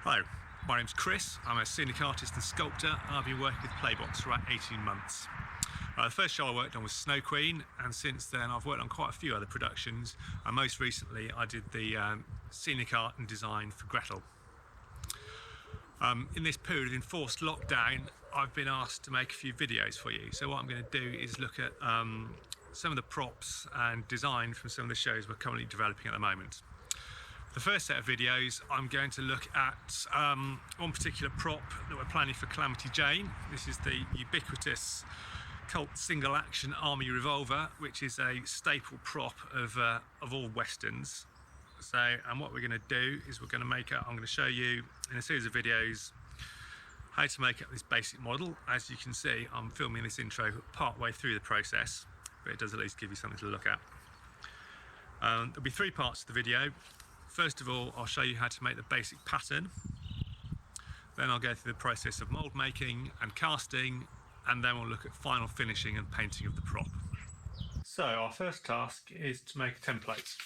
Hello, my name's Chris. I'm a scenic artist and sculptor, and I've been working with Playbots for about 18 months. The first show I worked on was Snow Queen, and since then I've worked on quite a few other productions, and most recently I did the scenic art and design for Gretel. In this period of enforced lockdown, I've been asked to make a few videos for you. So what I'm going to do is look at some of the props and design from some of the shows we're currently developing at the moment. The first set of videos, I'm going to look at one particular prop that we're planning for Calamity Jane. This is the ubiquitous cult single action army revolver, which is a staple prop of all westerns. So, and what we're going to do is I'm going to show you in a series of videos how to make up this basic model. As you can see, I'm filming this intro part way through the process, but it does at least give you something to look at. There'll be three parts to the video. First of all, I'll show you how to make the basic pattern. Then I'll go through the process of mould making and casting, and then we'll look at final finishing and painting of the prop. So our first task is to make a template.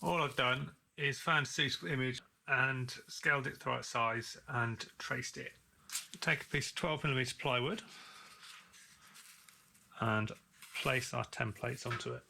All I've done is found a suitable image and scaled it to the right size and traced it. Take a piece of 12mm plywood and place our templates onto it.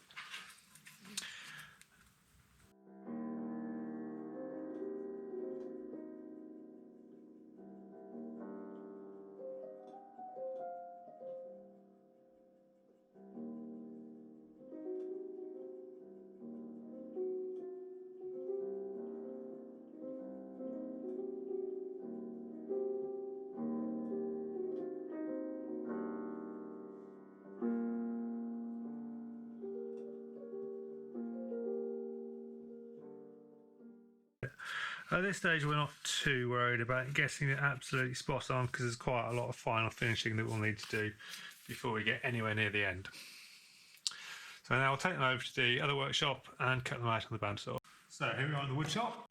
At this stage we're not too worried about getting it absolutely spot on, because there's quite a lot of final finishing that we'll need to do before we get anywhere near the end. So now we'll take them over to the other workshop and cut them out on the bandsaw. So here we are in the wood shop.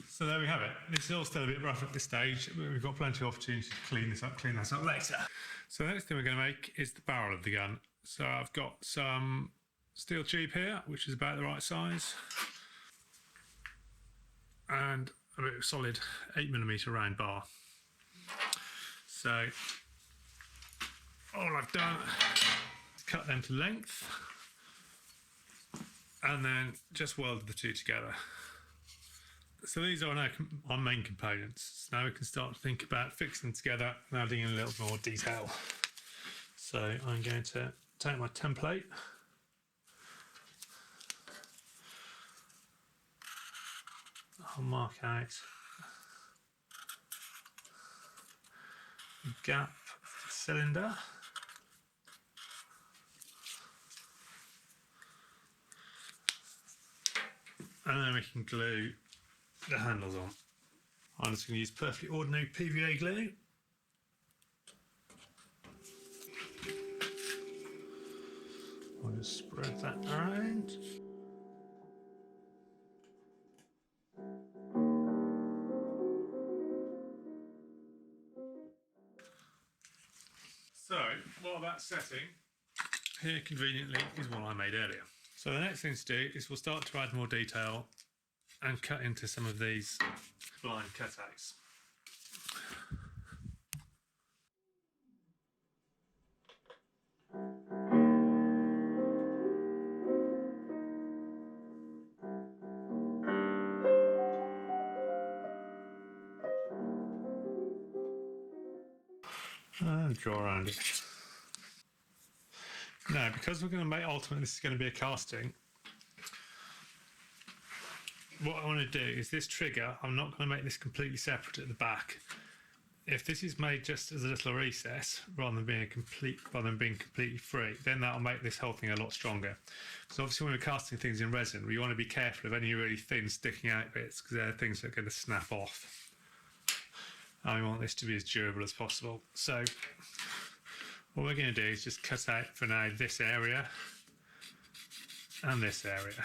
So there we have it. This is all still a bit rough at this stage, but we've got plenty of opportunity to clean this up later. So the next thing we're going to make is the barrel of the gun. So I've got some steel tube here, which is about the right size, and a bit of solid 8mm round bar. So all I've done is cut them to length and then just welded the two together. So these are now our main components. So now we can start to think about fixing them together and adding in a little more detail. So I'm going to take my template, I'll mark out the gap of the cylinder, and then we can glue the handles on. I'm just going to use perfectly ordinary PVA glue. I'll just spread that around. So while that's setting, here conveniently is one I made earlier. So the next thing to do is we'll start to add more detail and cut into some of these blind cutouts. and draw around it. Now, because we're going to make, ultimately this is going to be a casting, what I want to do is this trigger, I'm not going to make this completely separate at the back. If this is made just as a little recess rather than being completely free, then that'll make this whole thing a lot stronger. So obviously when we're casting things in resin, we want to be careful of any really thin sticking out bits, because they're things that are going to snap off. And we want this to be as durable as possible. So what we're going to do is just cut out for now this area and this area.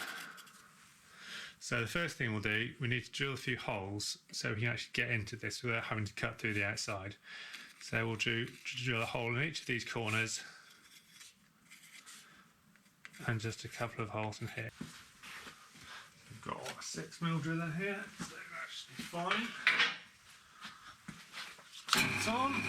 So the first thing we'll do, we need to drill a few holes so we can actually get into this without having to cut through the outside. So we'll drill a hole in each of these corners and just a couple of holes in here. We've got a 6mm driller here, so that should be fine. Turn it on.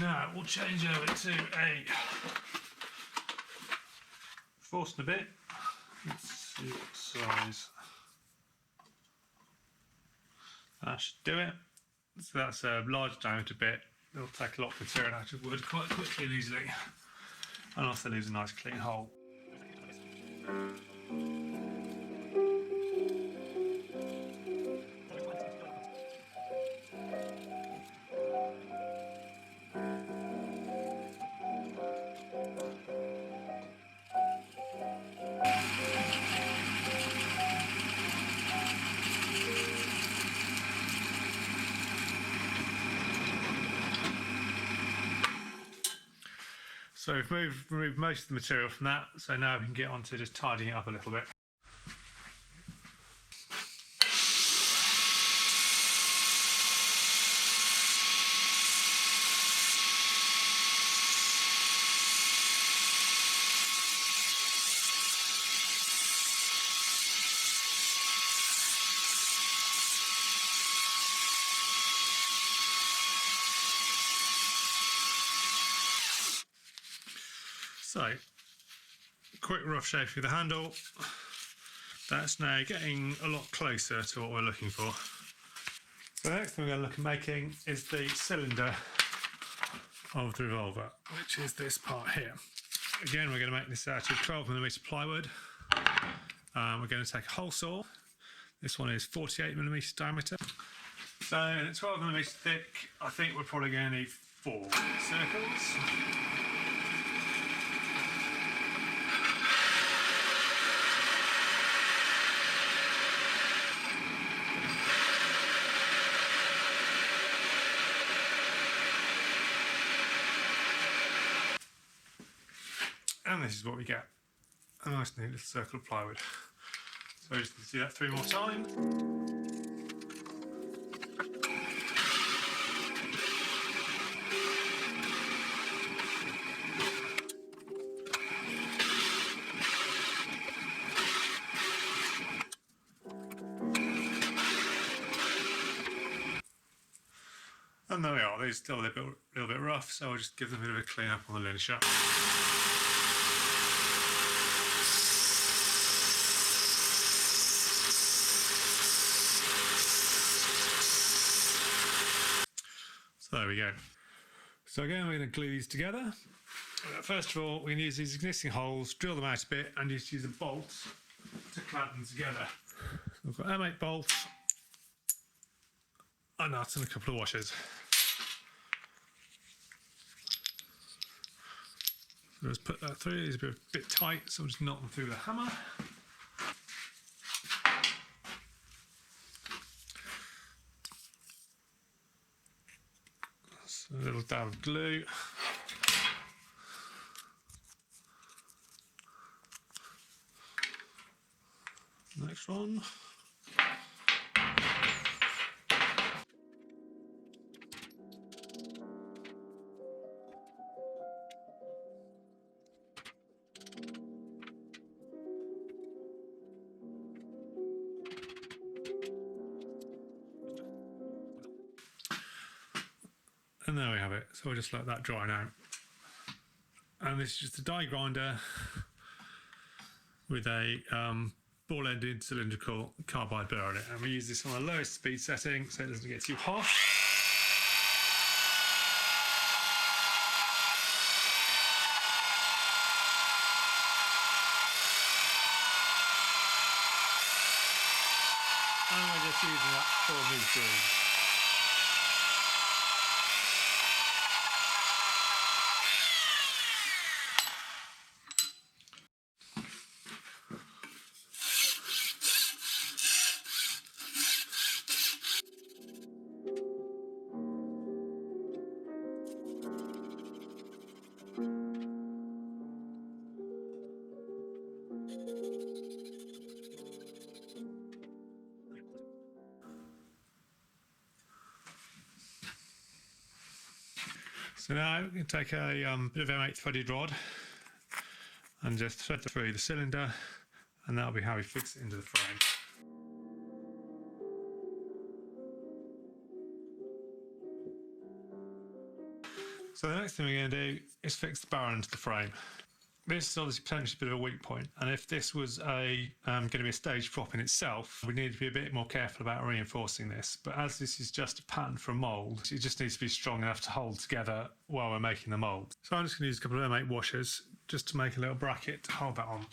Now we'll change over to a Forstner bit. Let's see what size. That should do it. So that's a large diameter bit. It'll take a lot of material out of wood quite quickly and easily, and also leaves a nice clean hole. So we've removed most of the material from that, so now we can get on to just tidying it up a little bit. So, quick rough shape of the handle. That's now getting a lot closer to what we're looking for. So the next thing we're going to look at making is the cylinder of the revolver, which is this part here. Again, we're going to make this out of 12mm plywood. We're going to take a hole saw. This one is 48mm diameter. So at 12mm thick, I think we're probably going to need 4 circles. And this is what we get, a nice neat little circle of plywood. So just do that 3 more times. And there we are, these are still a little bit rough, so I'll just give them a bit of a clean up on the linen shop. So there we go. So again, we're going to glue these together. First of all, we can use these existing holes, drill them out a bit, and just use a bolt to clamp them together. So we've got M8 bolts, a nut, and a couple of washers. So let's put that through. It's a bit tight, so I'll just knock them through the hammer. So a little dab of glue. Next one. And there we have it. So we'll just let that dry now. And this is just a die grinder with a ball-ended cylindrical carbide burr on it. And we use this on the lowest speed setting so it doesn't get too hot. And we're just using that 4mm groove. So now we can take a bit of M8 threaded rod and just thread through the cylinder, and that'll be how we fix it into the frame. So the next thing we're going to do is fix the barrel into the frame. This is obviously potentially a bit of a weak point, and if this was going to be a stage prop in itself, we need to be a bit more careful about reinforcing this. But as this is just a pattern for a mould, it just needs to be strong enough to hold together while we're making the mould. So I'm just going to use a couple of M8 washers just to make a little bracket to hold that on.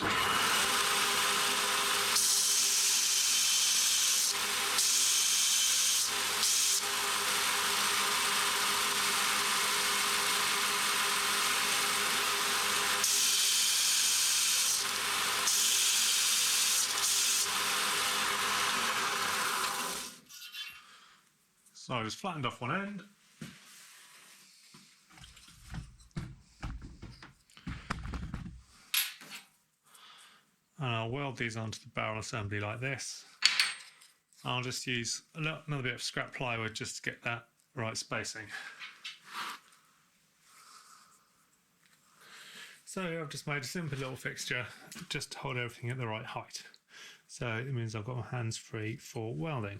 So I just flattened off one end. And I'll weld these onto the barrel assembly like this. I'll just use another bit of scrap plywood just to get that right spacing. So I've just made a simple little fixture just to hold everything at the right height. So it means I've got my hands free for welding.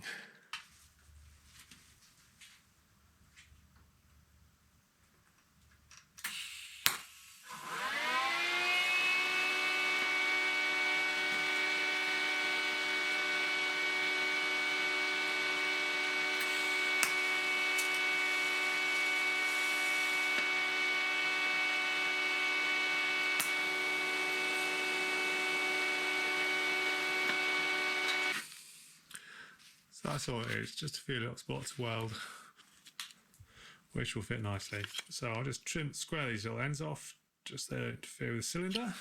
So that's all it is, just a few little spots to weld, which will fit nicely. So I'll just square these little ends off, just there to interfere with the cylinder.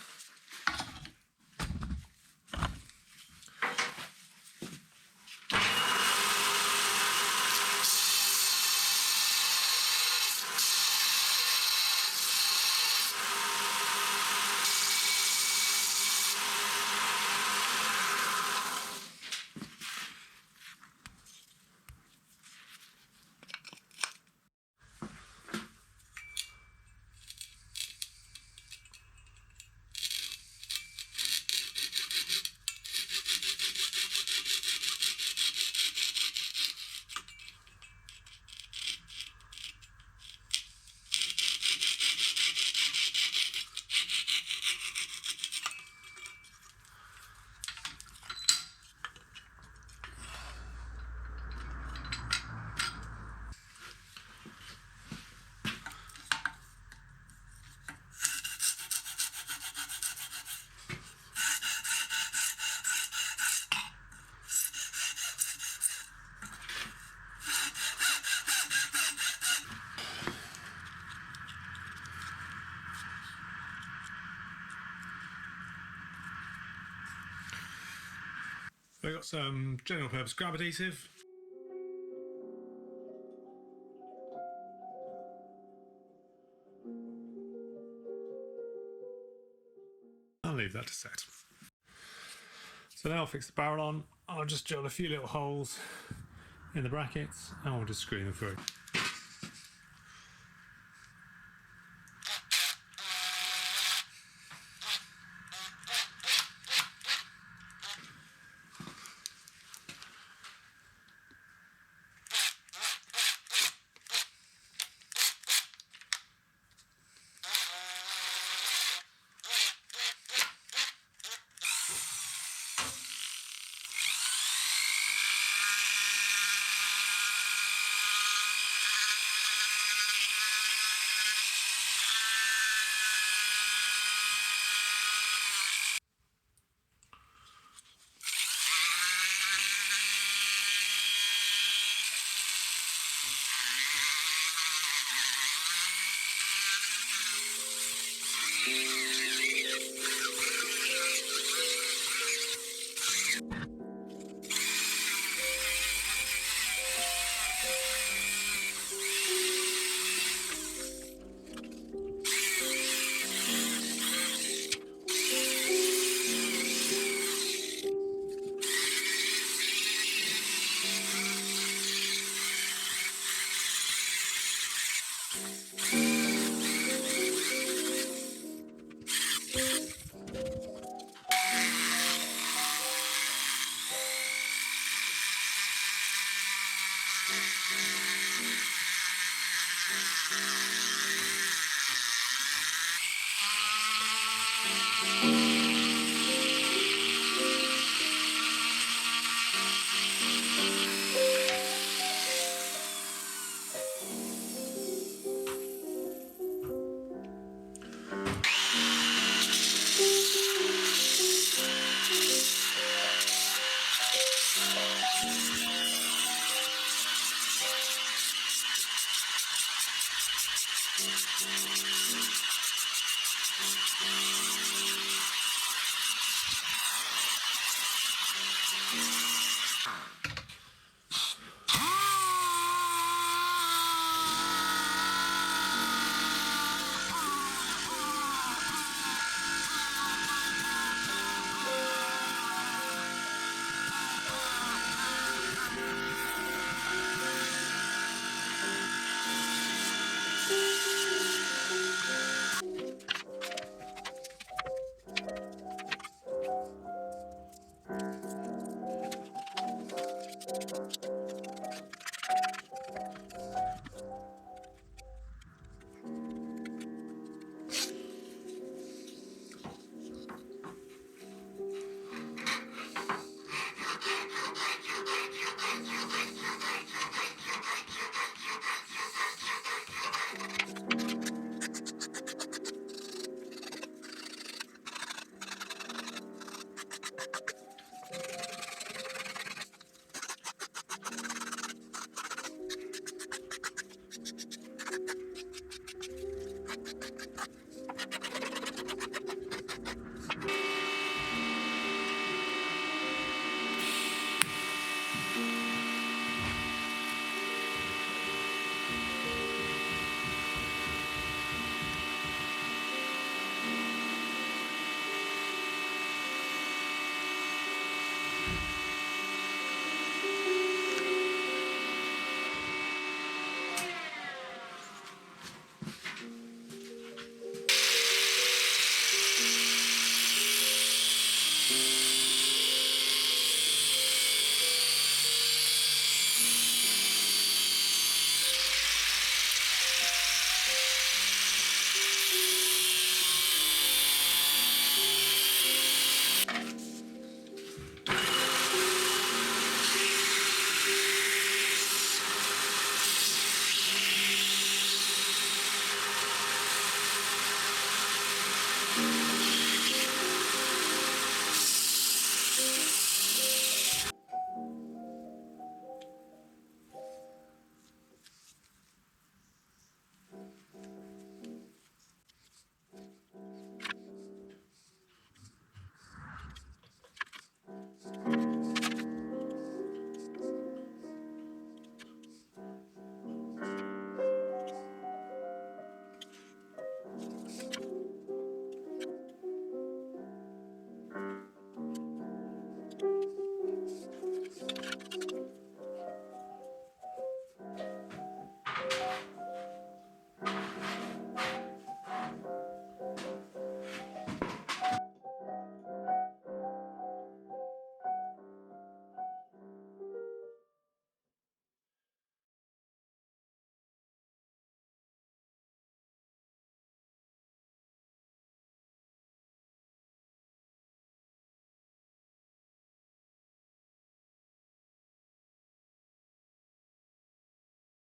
We've got some general purpose grab adhesive. I'll leave that to set. So now I'll fix the barrel on. I'll just drill a few little holes in the brackets and we'll just screw them through.